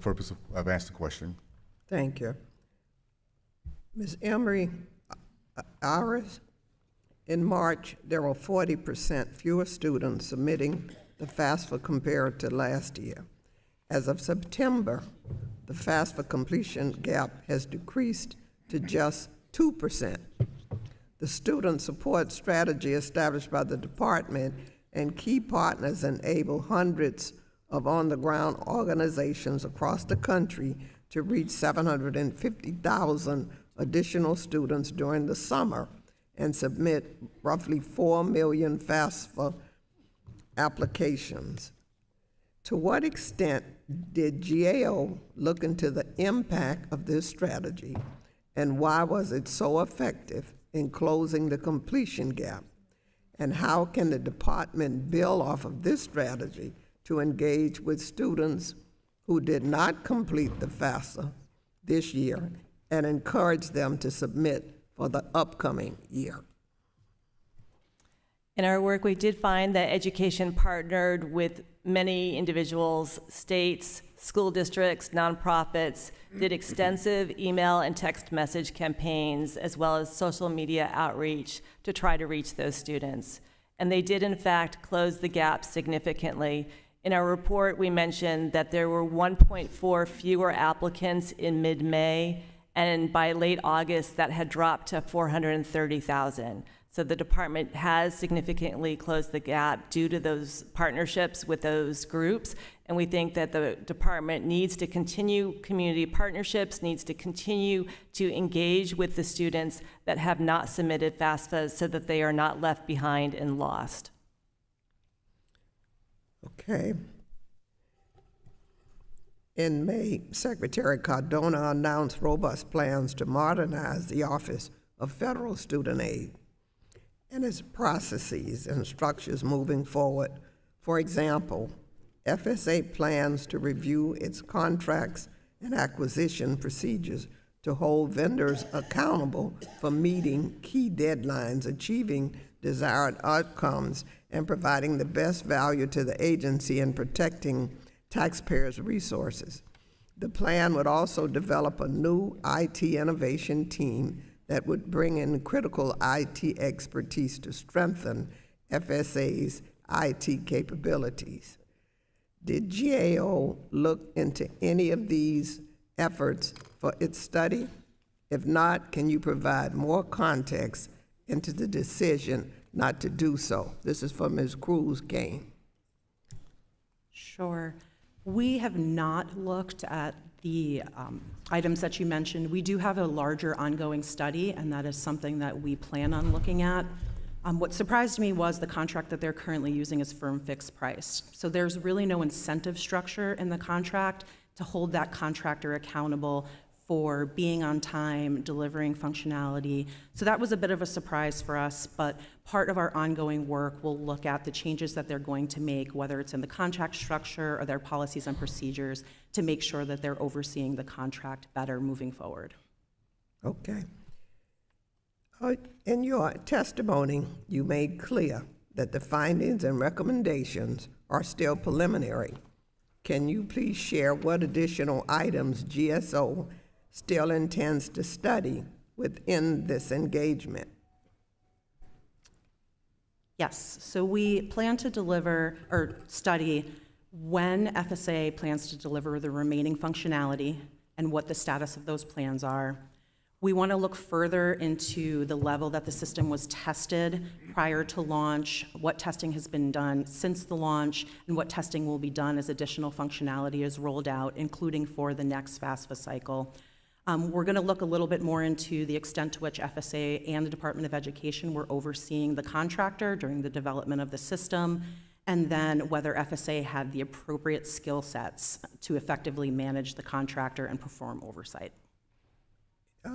purpose of answering the question. Thank you. Ms. Emery Iris, in March, there were 40% fewer students submitting the FAFSA compared to last year. As of September, the FAFSA completion gap has decreased to just 2%. The student support strategy established by the department and key partners enable hundreds of on-the-ground organizations across the country to reach 750,000 additional students during the summer and submit roughly 4 million FAFSA applications. To what extent did GAO look into the impact of this strategy, and why was it so effective in closing the completion gap? And how can the department build off of this strategy to engage with students who did not complete the FAFSA this year and encourage them to submit for the upcoming year? In our work, we did find that education partnered with many individuals, states, school districts, nonprofits, did extensive email and text message campaigns, as well as social media outreach to try to reach those students. And they did, in fact, close the gap significantly. In our report, we mentioned that there were 1.4 fewer applicants in mid-May, and by late August, that had dropped to 430,000. So the department has significantly closed the gap due to those partnerships with those groups, and we think that the department needs to continue community partnerships, needs to continue to engage with the students that have not submitted FAFSA so that they are not left behind and lost. Okay. In May, Secretary Cardona announced robust plans to modernize the Office of Federal Student Aid and its processes and structures moving forward. For example, FSA plans to review its contracts and acquisition procedures to hold vendors accountable for meeting key deadlines, achieving desired outcomes, and providing the best value to the agency and protecting taxpayers' resources. The plan would also develop a new IT innovation team that would bring in critical IT expertise to strengthen FSA's IT capabilities. Did GAO look into any of these efforts for its study? If not, can you provide more context into the decision not to do so? This is for Ms. Cruz-Gain. Sure. We have not looked at the items that you mentioned. We do have a larger ongoing study, and that is something that we plan on looking at. What surprised me was the contract that they're currently using is firm fixed price. So there's really no incentive structure in the contract to hold that contractor accountable for being on time, delivering functionality. So that was a bit of a surprise for us, but part of our ongoing work will look at the changes that they're going to make, whether it's in the contract structure or their policies and procedures, to make sure that they're overseeing the contract better moving forward. Okay. In your testimony, you made clear that the findings and recommendations are still preliminary. Can you please share what additional items GSO still intends to study within this engagement? Yes, so we plan to deliver or study when FSA plans to deliver the remaining functionality and what the status of those plans are. We want to look further into the level that the system was tested prior to launch, what testing has been done since the launch, and what testing will be done as additional functionality is rolled out, including for the next FAFSA cycle. We're going to look a little bit more into the extent to which FSA and the Department of Education were overseeing the contractor during the development of the system, and then whether FSA had the appropriate skill sets to effectively manage the contractor and perform oversight.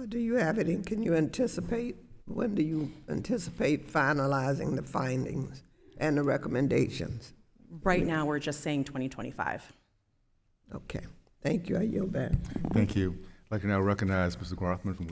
Do you have it, and can you anticipate, when do you anticipate finalizing the findings and the recommendations? Right now, we're just saying 2025. Okay, thank you. I yield back. Thank you. I'd like to now recognize Mr. Grothman from